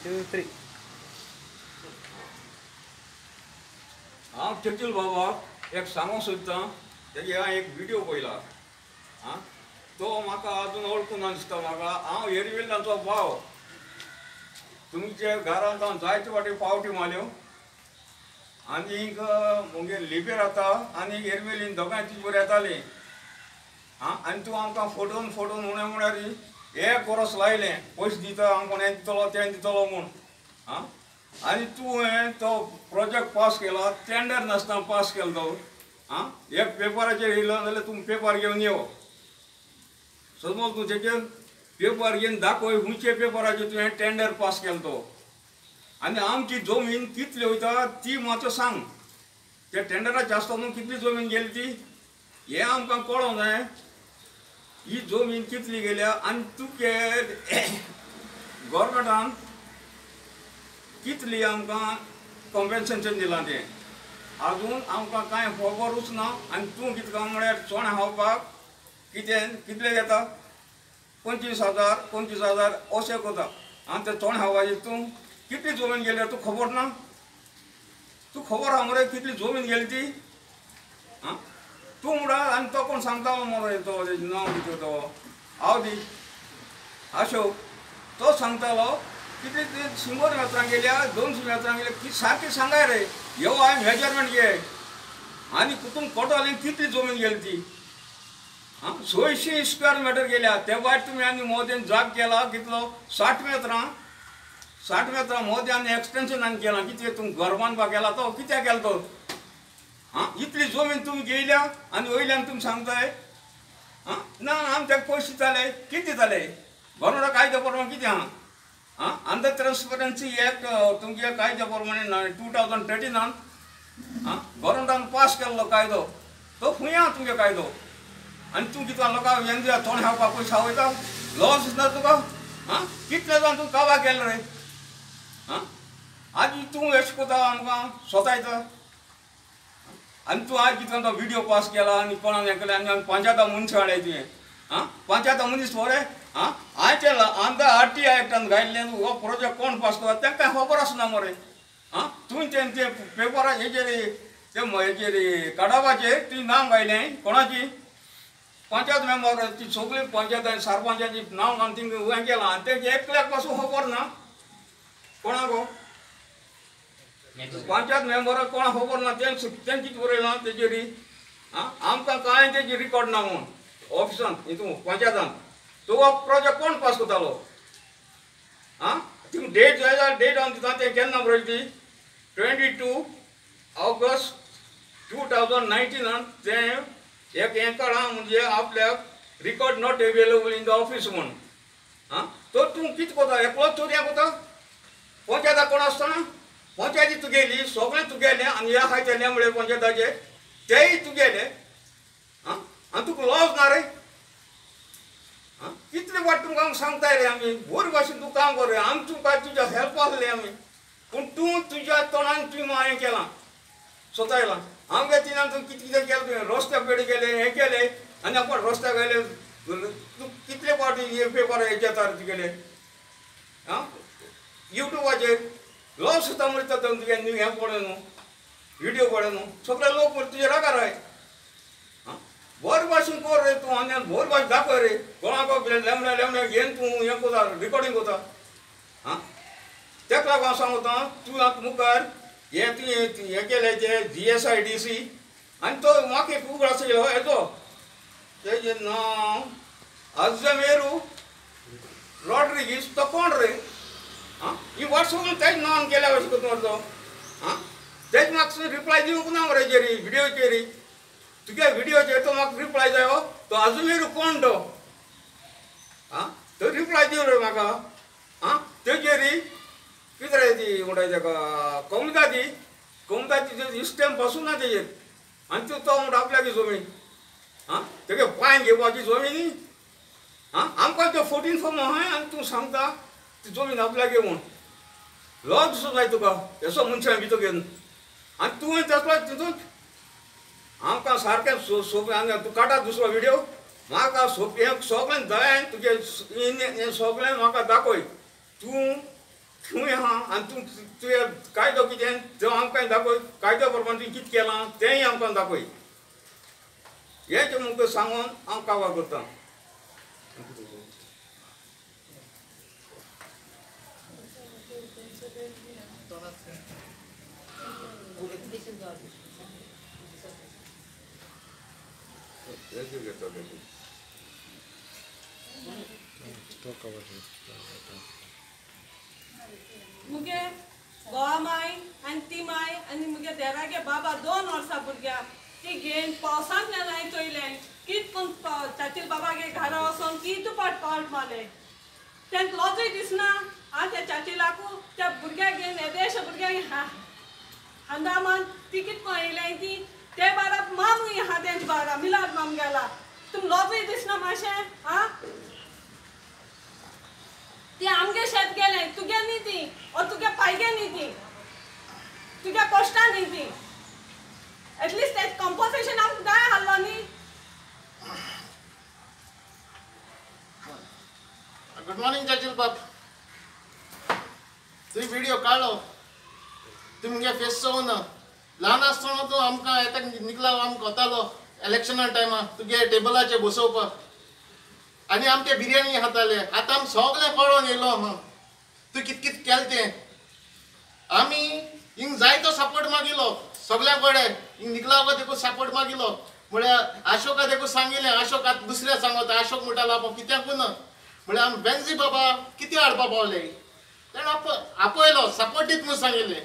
2, 3. हांव चर्चिल बाबा एक सांगूंक सोदतां तेगे हांवें एक व्हिडिओ पळयला तो म्हाका अजून वळखूना दिसता म्हाका हांव एरवेल्ल्याचो भाव तुमचे घरांत हांव जायते फावटी पावटी मारल्यो आनीक मुगे लिबेर जाता आनी एरवेलीन दोगांय तिजे बरें येतालीं आनी तूं आमकां फोटोवन फोटोवन उणें म्हळ्यार एक वर्स लायलें पयशे दिता आमकां हें दितलो तें दितलो म्हूण आनी तुवें तो प्रोजेक्ट पास केला टेंडर नासतना पास केलो तो एक पेपराचेर येयलो जाल्यार तुमी पेपर घेवन यो समज तूं तेचेर पेपर घेवन दाखय खुंयचे पेपराचेर तुवें टेंडर पास केलो तो आनी आमची जमीन कितली वयता ती मातसो सांग त्या टेंडराचें आसता न्हू कितली जमीन गेली ती हें आमकां कळोंक जाय ही जमीन कितली गेल्या आनी तुके गोवोरमेंटान कितली आमकां कॉम्पेन्सेशन दिलां तें आजून आमकां कांय खबरूच ना आनी तूं कितें काय म्हळ्यार चोणे खावपाक कितले घेता 25,000 अशें कोता आनी ते चोणे खावपाचेर तूं कितली जमीन गेली तूं खबर ना तूं खबर आहा मरे कितली जमीन गेली ती तूं म्हणा आनी तो कोण सांगतालो मरे तो नांव कितें तो हांव दी अशोक तो सांगतालो कितले 100 मेत्रां गेल्या 200 मेत्रां गेल्या की सारकी सांगाय रे ह्यो हांवें मेजरमेंट घे आनी तुमकां कोटोलें कितली जमीन गेली ती 600 स्क्वेअर मिटर गेल्या ते भायर तुमी आनी मोदीन जाग केला कितलो 60 मेत्रां मोदयान एक्सटेंशन आनी केलां कितें तुमी घर बांदपाक केला तो कित्याक केलो तो इतली जमीन तुमी घेयल्या आनी वयल्यान तुमी सांगताय ना आमी ताका पयशे दिताले कितें दिताले गोवोरमेंटा कायद्या प्रमाणे कितें आहा अंडर ट्रान्सपरन्सी एक्ट तुमच्या कायद्या प्रमाणे 2013 गोवोरमेंटान पास केल्लो कायदो तो खूंय आहा तुमगे कायदो आनी तूं कितें लोकांक हें दिया तोंड खावपाक पयशे खावयता लॉस दिसना तुका कितले जावन तूं काबार केलें रे आज तूं अशें कोता आमकां सोतायता आनी तूं आज कितें तो व्हिडिओ पास केला आनी कोणाक हें केलें आनी पंचायता मनीस हाडले तुवें पंचायता मनीस पळय आयचे आमकां RTI एक्टान घायल्लें हो प्रोजेक्ट कोण पास करता तांकां खबर आसना मरे तुवें ते पेपरा हेचेर ते हेचेर काडपाचेर तुवें नांव घायलें कोणाची पंचायत मेंबर ती सगळी पंचायत सरपंचाची नांव घालून थिंग हें केलां आनी तें एकल्याक पासून खबर ना कोणाक पंचायत मेंबर कोणाक खबर ना तें कितें बरयलां तेजेर आमकां कांय तेजी रिकॉर्ड ना म्हूण ऑफिसान हितून पंचायतान तो प्रोजेक्ट कोण पास करतालो थिंग डेट जाय जाल्यार डेट हांव दिता तें केन्ना बरयली 22 ऑगस्ट 2019 तें एक हें काडा म्हणजे आपल्याक record not available in the office म्हूण तो तूं कितें कोता एकलोच चोरया कोता पंचायता कोण आसतना पंचायती तुगेली सगळें तुगेलें आनी ह्या खायच्या म्हळ्यार पंचायताचे तेय तुगेले आनी तुका लॉस ना रे कितले वाट तुमकां सांगताय रे आमी बरे भाशेन तूं काम कर रे आमी तुका तुज्या हेल्प आसले आमी पूण तूं तुज्या तोंडान तुवें हें केलां सोतायलां आमगे तिनान तूं कितें कितें केलें तुवें रस्त्या पेड केले हें केलें आनी आपण रस्त्याक गेले तूं कितले फावटी हे पेपर हेजेता रे तुगेले युट्यूबाचेर लॉस सुद्दां म्हणटा तुगे हें पळय न्हू व्हिडिओ पळय न्हू सगळे लोक म्हणटा तुजे रागार आय बरे भाशेन कर रे तूं आनी बरे भाशेन दाखय रे कोणाक लेमणे घेवन तूं हें कोता रिकॉर्डिंग कोता तेका लागून हांव सांगता तूं आतां मुखार हें तुवें हें केलें तें GSIDC आनी तो म्हाका एक उगड आसा हेजो तेजें नांव अजमेरू रॉड्रिगीस तो कोण रे ही वॉट्सअपान तेज नांवान केल्या अशें कोता मरे तो तेज म्हाका रिप्लाय दिवंक ना मरे हेजेर व्हिडिओचेर तुगे व्हिडिओचेर तो म्हाका रिप्लाय जायो तो अजमेरू कोण तो तो रिप्लाय दिव रे म्हाका तेजेर कितें रे ती म्हणटा तेका कमताची स्टॅम्प पासून ना तेजेर आनी तो म्हणटा आपल्याची जमीन तेगे पांय घेवपाची जमीन आमकां त्यो 14 फॉर्म आहाय आनी तूं सांगता ती जमीन आपल्याक घे म्हूण लॉस दिसो जाय तुका हेसो मनशां भितर घेवन आनी तुवें तेसलो तितून आमकां सारकें सोंपें तूं काडा दुसरो व्हिडिओ म्हाका सोंपें सगळें जाय तुजें सगळें म्हाका दाखय तूं थंय आहा आनी तूं तुवें कायदो कितें तो आमकां दाखय कायद्या प्रमाणे तुवें कितें केलां तेंय आमकां दाखय हें तुमकां सांगून हांव काबार करतां. मुगे गोवा माय आनी ती माय आनी मुगे देरागे बाबा 2 वर्सां भुरग्या ती घेवन पावसांत नेलाय चोयलें कित पूण चाचील बाबागे घरा वचोन कित पावट मारले तेंक लॉजूय दिसना आनी त्या चाचीलाकू त्या भुरग्याक घेवन येदेश भुरग्यांक अंदामान ती कित कोण येयलें ती ते बारा मामूय आहा तेंच बारा मिलाद माम गेला तुम लॉजूय दिसना मातशें आं ती आमगे शेत गेले तुगे न्ही ती और तुगे पायगे न्ही ती तुगे कश्टा न्ही ती एटलिस्ट तेच कंपोजिशन आमकां जाय आहलो न्ही. गुड मॉर्निंग चाचील बाप. तुवें व्हिडिओ काडलो तुमगे फेस चोवन ल्हान आसतना तूं आमकां येता निकला आमकां वतालो इलेक्शना टायमार तुगे टेबलाचेर बसोवपाक आनी आमचे बिरयानी खाताले. आतां आमी सगळें कळोन येयलो आहा तूं कित कित केलें तें. आमी हिंग जायतो सपोर्ट मागिलो सगळ्यां कडेन हिंग निकलावका देखून सपोर्ट मागिलो म्हळ्यार अशोका देखून सांगिल्लें अशोक आतां दुसऱ्या सांगता अशोक म्हणटालो आपूण कित्याक ना म्हळ्यार आमी बेन्झी बाबा कितें हाडपा पावले ताणें आपयलो सपोर्ट दीत म्हणून सांगिल्लें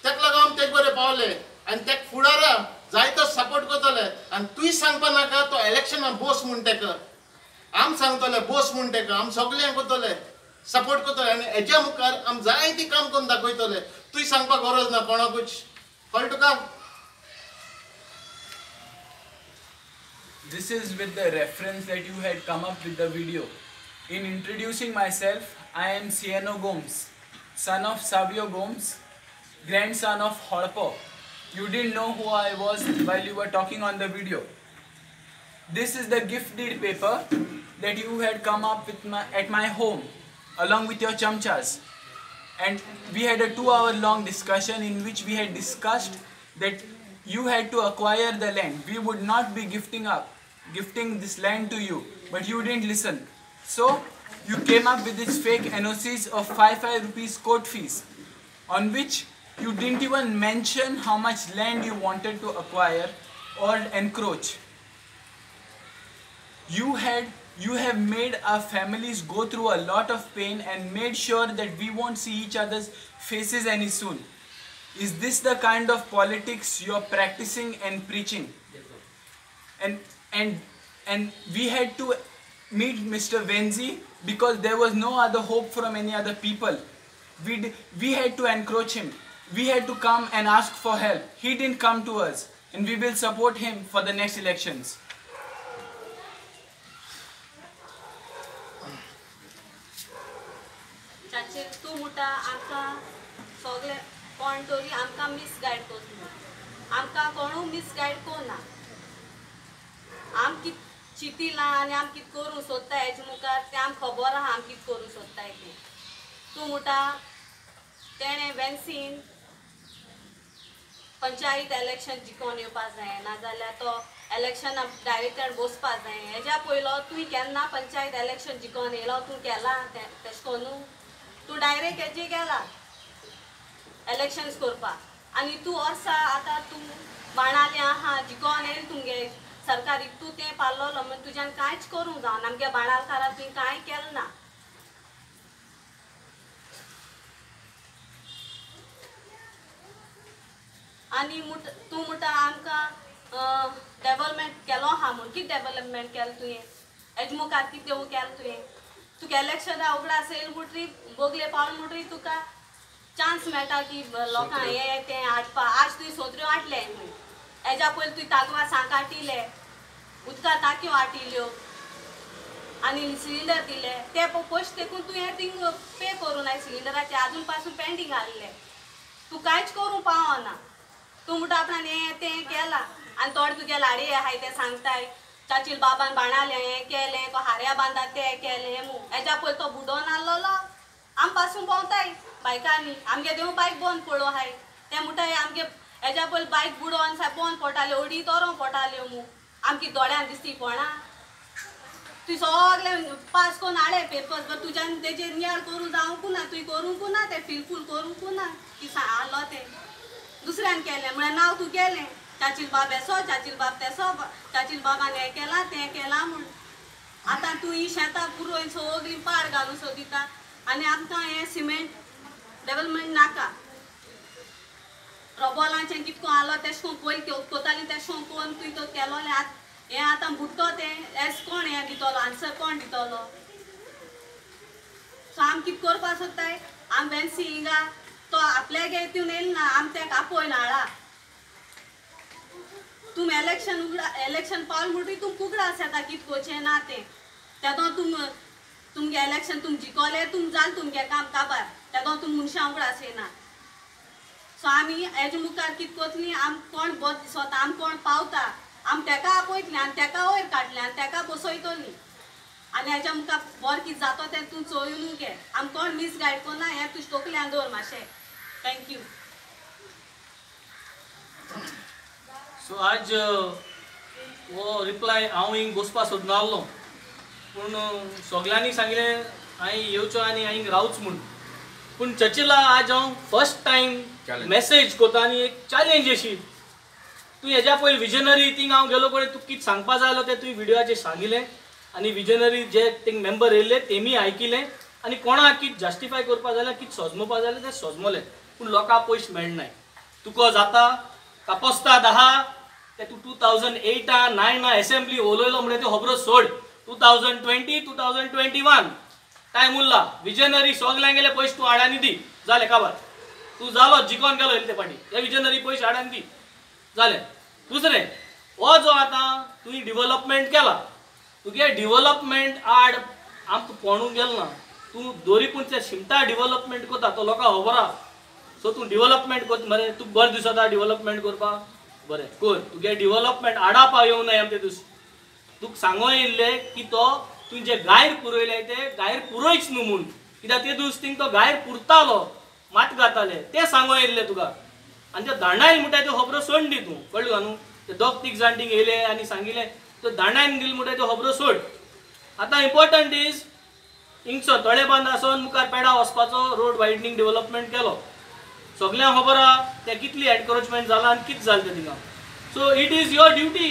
ताका लागून आमी तेजे बरें पावले आनी ताका फुडारा जायतो सपोर्ट करतले आनी तुवें सांगपा नाका तो इलेक्शनाक बोस म्हूण ताका आम सांगतले बोस म्हूण ताका आमी सगळ्यांक करतले सपोर्ट करतले आनी हेज्या मुखार आमी जायती काम करून दाखयतले. तुवें सांगपाक गरज ना कोणाकूच कळ्ळें तुका. This is with the reference that you had come up with the video. In introducing myself, I am Sieno Gomes, son of Savio Gomes, grandson of Horpo. You didn't know who I was while you were talking on the video. This is the gift deed paper that you had come up with at my home along with your chamchas. And we had a 2-hour long discussion in which we had discussed that you had to acquire the land. We would not be gifting this land to you, but you didn't listen. So you came up with these fake NOCs of 5 rupees court fees, on which you didn't even mention how much land you wanted to acquire or encroach. You have made our families go through a lot of pain and made sure that we won't see each other's faces any soon. Is this the kind of politics you're practicing and preaching? And we had to meet Mr. Venzi because there was no other hope from any other people. We had to encroach him. We had to come and ask for help. He didn't come to us, and we will support him for the next elections. चाचे तू मुटा आमकां सगळे कोण तरी आमकां misguide करता आमकां कोणूय misguide कोना आम कित चिंतिलां आनी आम कित करूं सोदता हेजे मुखार तें आमकां खबर आहा आम कित करूं सोदताय तें. तूं मुटा तेणें वेन्सीन पंचायत इलेक्शन जिखोन येवपा जाय नाजाल्यार तो इलेक्शन डायरेक्टर बसपा जाय. हेज्या पयलो तुवें केन्ना पंचायत इलेक्शन जिखोन येयलो तूं केलां तेश कोन्नू तूं डायरेक्ट हेजे गेला इलेक्शन्स करपाक आनी तूं वर्सा आतां तूं बाणालें आहा जिखोन येयलें तुमगे सरकारी तूं तें पाल्लोलो म्हण तुज्यान कांयच करूंक जावना आमगे बाणालकारां तुवें कांय केलें ना. आनी तूं मुटा आमकां डेव्हलपमेंट केलो आहा म्हूण कितें डेव्हलपमेंट केलें तुवें हेजे मुखार कितें केलें तुवें तुका इलेक्शना उगडास येयले म्हणटरी बोगले पावले म्हणटरी तुका चान्स मेळटा की लोकांक हें तें हाडपा आज तुवें सोत्र्यो हाडले म्हूण हेज्या पयलीं तुवें ताकवा सांक हाटिल्ले उदका टाकयो हाटिल्ल्यो आनी सिलिंडर दिले ते पयशे देखून तुवें थिंग पे करूं ना सिलिंडराचे आजून पासून पेंडींग आहले तूं कांयच करूं पावना. तूं म्हणटा आपणान हें तें केलां आनी थोडे तुगे लाडे आहाय ते सांगताय चाचील बाबान बाणालें हें केलें तो हाऱ्या बांदा तें केलें हें हेज्या पयलीं तो बुडोवन आहलोलो आम पासून भोंवताय बायकांनी आमगे देव बायक बंद पडलो हाय ते म्हणटा आमगे हेज्या पयलीं बायक बुडोवन बंद पडटाले अडी तोरो पडटाल्यो मू आमची दोळ्यान दिसती कोणा तू सगळे पास करून हाडे पेपर्स बट तुज्यान तेजेर नियाळ करूं जावंक ना तुवें करूंक ना ते फिलफूल करूंक ना की हाडलो ते दुसऱ्यान केलें म्हळ्यार नांव तूं केलें चाचील बाब एसो चाचील बाब तेसो चाचील बाबान हें केलां तें केलां म्हूण आतां तूं ही शेतां पुरोवन सगळीं पाड घालूं सोदिता आनी आमकां हें सिमेंट डेवलपमेंट नाका रबोलांचें कितको आलो तेश कोन पयलीं कोतालीं तेश कोन कोन्न तुवें तो केलोलें हें आतां बुडतो तें एस कोण हें दितलो आन्सर कोण दितलो सो आमी कितें करपा सोदताय आमी वेन्सी हिंगा तो आपल्याक हितून येयला ना आमी तेका आपोयन हाडा तुम इलेक्शन पावल म्हणटी तुम कुगडास येता कितें कोचें ना तें तेदो तुमगे इलेक्शन तुम जिकोले तुम जाल तुमगे काम काबार तेदो तुम मनशां उगडास येना सो आमी हेजे मुखार कितें कोतलीं आमी कोण बोर दिसोता आमी कोण पावता आमी तेका आपयतलीं आनी तेका वयर काडलें आनी तेका बसयतलीं आनी हेज्या मुखार बोर कितें जातो तें तूं चोयून घे आमी कोण मिसगायड कोन्ना हें तुजे तोकल्यान दवर मातशें थँक्यू सो आज वो रिप्लाय हांव हिंग बसपा सोदना आहलो पूण सगल्यांनी सांगलें हांवें येवचो आनी हांवें रावच म्हूण पूण चर्चिला आज हांव फर्स्ट टायम मॅसेज कोता आनी एक चॅलेंज अशी तूं हेज्या पयलीं विजनरी थिंग हांव गेलो पळय तुका कितें सांगपा जाय आसलो तें तुवें विडियोचेर सांगिल्लें आनी विजनरी जे थिंग मेंबर येयल्ले तेमी आयकिल्लें आनी कोणाक कितें जस्टिफाय करपा जाल्यार कितें सजमोवपा जाल्यार तें सजमोलें पूण लोकांक पयशे मेळनाय तुका जाता कापोस्ता 10 ते तूं 2008 9 असेंब्ली उलयलो म्हणल्यार त्यो खबरो सोड 2020 2021 टायम उरला विजनरी सगल्यांक गेले पयशे तूं हाडानी दी जालें काबार तूं जालो जिकोन गेलो ते पाटी हे विजनरी पयशे हाडानी दी जालें दुसरें हो जो आतां तुवें डिवेलपमेंट केला तुगे डिवेलपमेंट आड आमकां पळोवंक गेलो ना तूं दोरी पूण त्या शिमता डिवेलपमेंट करता तो लोकांक खबर आहा सो तूं डिवेलपमेंट कर मरे तुका बरें दिसता डिवेलपमेंट करपाक बरें कर तुगे डिवेलपमेंट आडापा येवं नये आमचे दीस तुका सांगो येयल्लें की तो तुवें जे गायर पुरयले ते गायर पुरोयच न्हू म्हूण कित्याक ते दीस थिंग तो गायर पुरतालो मात घाताले ते सांगो येयल्ले तुका आनी ते दांडायन म्हणटा त्यो खबरो सोड दी तूं कळ्ळो न्हू ते दोग तीग जाण थिंग येयले आनी सांगिल्लें तो दांडायन दिल म्हणटा त्यो खबरो सोड आतां इम्पॉर्टंट इज हिंगचो तळेबांद आसून मुखार पेडा वचपाचो रोड वायडनींग डेव्हलपमेंट केलो सगळ्यांक खबर आहा ते कितली एनकरेजमेंट जाला आनी कितें जालें तें थिंगा so it is your duty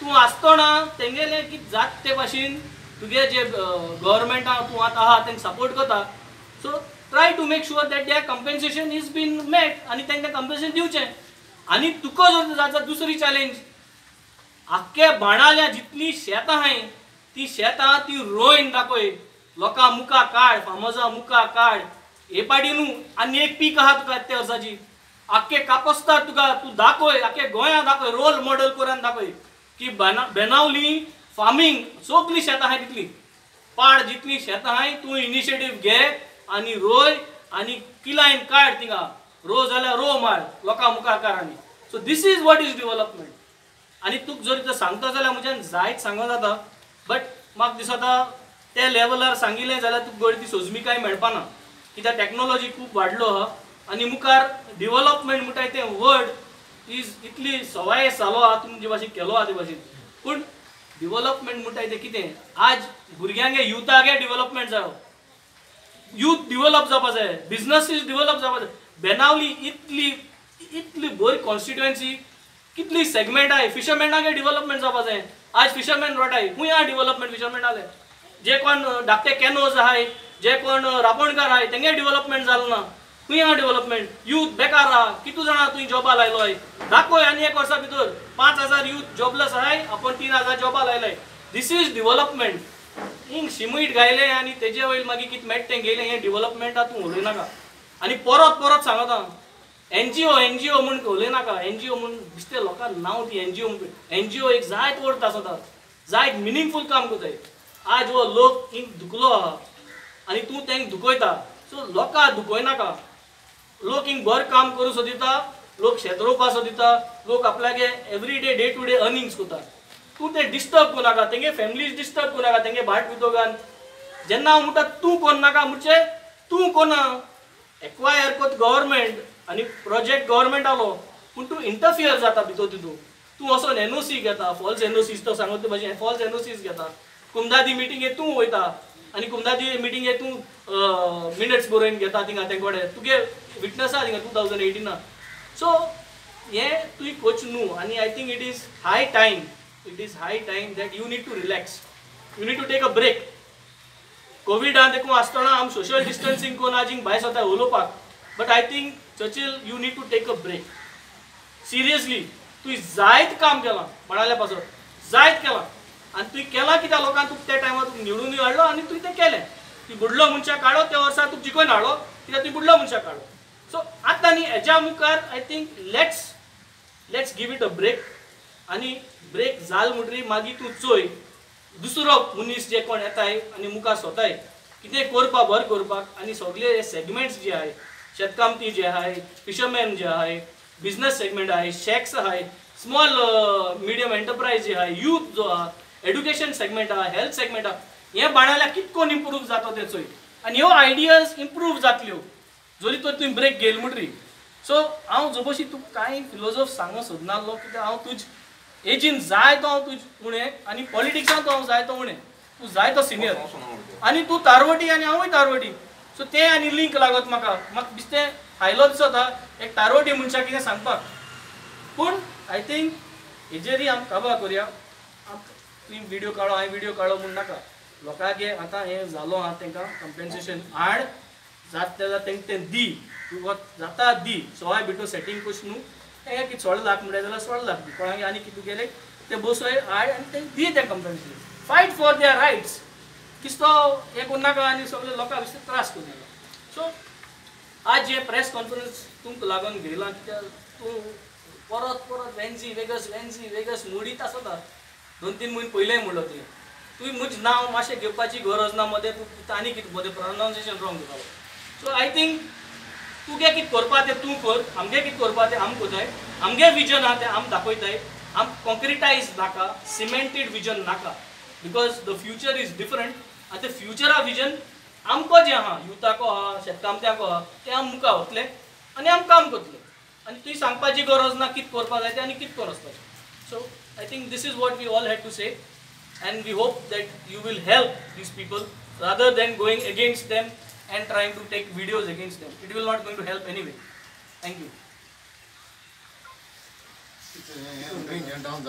तूं आसतना तेंगेलें कितें जाता ते भाशेन तुगे जे गव्हर्मेंटा तूं आतां आहा तांकां सपोर्ट करता so try to make sure that there compensation is been met आनी तांकां कंपेन्सेशन दिवचें आनी तुका जर जाता दुसरी चॅलेंज आख्खे बाणाल्या जितली शेतां आहाय ती शेतां ती रोयन दाखय लोकां मुखार काड फार्मर्सा मुखार काड हे पाटी न्हू आनी एक पीक आहा तुका त्या वर्साची आख्खे कापोस्तार तुका तूं दाखय आख्खे गोंयांत दाखय रोल मॉडेल करून दाखय की बेनावली फार्मिंग सगळी शेतां आहाय तितली पाड जितली शेतां आहाय तूं इनिशिएटीव घे आनी रोय आनी किलायन काड थिंगा रो जाल्यार रो मार लोकां मुखार काड आनी so this is what is development आनी तुका जर तर सांगता जाल्यार म्हज्यान जायत सांगो जाता बट म्हाका दिसता त्या लेवलार सांगिल्लें जाल्यार तुका बरी ती सोजमीकाय मेळपाना कित्याक टॅक्नोलॉजी खूब वाडलो आहा आनी मुखार डेव्हलपमेंट म्हणटाय तें वर्ड इज इतली सवाय सालो आहा तुमी जे भाशेन केलो आहा ते भाशेन पूण डेव्हलपमेंट म्हणटाय तें कितें आज भुरग्यांगे युथागे डेव्हलपमेंट जायो यूथ डेव्हलप जावपा जाय बिजनसीस डेव्हलप जावपा जाय बेनावली इतली बरी कॉन्स्टिट्युएन्सी कितली सेगमेंट आहाय फिशरमॅनागे डेव्हलपमेंट जावपा जाय आज फिशरमॅन रोटाय खूंय आहा डेव्हलपमेंट फिशरमॅन जाले जे कोण धाकटे कॅनोज आहाय जे कोण राबणकार आहाय तेंगे डेव्हलपमेंट जालो ना खूंय आहा डेव्हलपमेंट यूथ बेकार आहा कितू जाणां तुवें जॉबा लायलोय दाखय आनी एक वर्सा भितर 5000 यूथ जॉबलेस आहाय आपण 3000 जॉबा लायलाय दीस इज डेव्हलपमेंट हिंग शिमीट घायले आनी तेजे वयर मागीर कितें मेळटा तें गेलें हें डेव्हलपमेंटा तूं उलयनाका आनी परत सांगता एनजीओ म्हूण उलयनाका एनजीओ म्हूण दिसते लोकांक नांव ती एनजीओ एक जायत व्हड आसता जायत मिनींगफूल काम कोताय आज हो लोक हिंग दुखलो आहा आनी तूं तांकां दुखयता सो लोकांक दुखयनाका लोक हिंग बरें काम करूं सोदिता लोक शेत रोवपा सोदिता लोक आपल्यागे everyday day to day earnings कोता तूं ते डिस्टर्ब कोनाका तेंगे फॅमिलीज डिस्टर्ब कोनाका तेंगे भाट उद्योगान जेन्ना हांव म्हणटा तूं कोन्नाका म्हणजे तूं कोना एक्वायर कोत गव्हर्मेंट आनी प्रोजेक्ट गव्हर्मेंट आलो पूण तूं इंटरफियर जाता भितर तितून तूं वचोन एनओसी घेता फॉल्स एनओसीज तो सांगता भाशेन फॉल्स एनओसीज घेता कुमदादी मिटिंगेक तूं वयता आनी कुमदादी मिटिंगेक तूं मिनट्स बरोवन घेता थिंगा तेंकोडे तुगे विटनस आहा थिंगा 2018 सो हे तुवें कोच न्हू आनी I think it is high time that you need to relax you need to take a break कोविडान देखून आसतना आम सोशल डिस्टन्सिंग कोन आजीक भायर सरता उलोवपाक but I think Churchill you need to take a break seriously तुवें जायत काम केलां म्हणाल्या पासून जायत केलां आनी तुवें केलां कित्याक लोकांक तुका त्या टायमार तुका निवडून हाडलो आनी तुवें तें केलें तुवें बुडलो मनशाक हाडलो त्या वर्सा तुका जिखून हाडलो कित्याक तुवें बुडलो मनशाक हाडलो सो आतां न्ही हेज्या मुखार I think let's give it a break आनी ब्रेक जाल म्हणटरी मागीर तूं चोय दुसरो मनीस जे कोण येताय आनी मुखार सोताय कितें करपाक बरें करपाक आनी सगळे सेगमेंट्स जे आहाय शेतकामती जे आहाय फिशरमॅन जे आहाय बिजनेस सेगमेंट आहाय शेक्स आहाय स्मॉल मिडियम एंटरप्राइज जे आहाय यूथ जो आहा एड्युकेशन सेगमेंट आहा हेल्थ सेगमेंट आहा हें बाणायल्यार कितकोन इम्प्रूव जाता तें चोय आनी ह्यो आयडियाज इम्प्रूव जातल्यो जरी तर तुवें ब्रेक घेयल म्हणटरी सो हांव जबोशी तुका कांय फिलोसॉफ सांगूंक सोदनासलो कित्याक हांव तुज एजीन जाय तो हांव तुज उणें आनी पॉलिटिक्सान तो हांव जाय तो उणें तूं जाय तो सिनियर आनी तूं तारवटी आनी हांवूय तारवटी सो तें आनी लिंक लागत म्हाका दिसतें हायलो दिसत एक तारवटी मनशाक कितें सांगपाक पूण आय थिंक हेजेरय आमी काबार करया तुवें विडियो काडो हांवें विडियो काडो म्हूण नाका लोकांक हे आतां हें जालो आहा तांकां कंपेन्सेशन हाड जाता जाल्यार तांकां तें दी तूं जाता दी सवाय भितर सेटींग कशी न्हू तें कितें 16 लाख म्हणटा जाल्यार 16 लाख दी कोणाक आनी कितें केलें तें बसय हाड आनी तें दी तें compensation fight for their rights किस्तो हें कोण नाका आनी सगळे लोकांक बेश्टे त्रास करूं सो आज जे प्रेस कॉन्फरन्स तुमकां लागून घेयलां कित्याक तूं परत वेगस मोडीत आसता 2-3 म्हयने पयलेंय म्हणलो तुवें म्हजें नांव मातशें घेवपाची गरज ना मदें तूं आनी कितें मदें प्रोनावन्सिएशन रॉंग जालो सो आय थिंक तुगे कितें करपा तें तूं कर आमगे कितें करपा तें आमी कोताय आमगे विजन आहा तें आमी दाखयताय आम कॉन्क्रिटायज नाका सिमेंटेड विजन नाका because the future is different आनी तें फ्युचरा विजन आमको जें आहा युथाको आहा शेतकामत्याको आहा तें आमी मुखार वतले आनी आमी काम करतले आनी तुवें सांगपाची गरज ना कितें करपा जाय तें आनी कितें कर वचपाचें so I think this is what we all had to say and we hope that you will help these people rather than going against them and trying to take videos against them. It will not going to help anyway. Thank you. Down,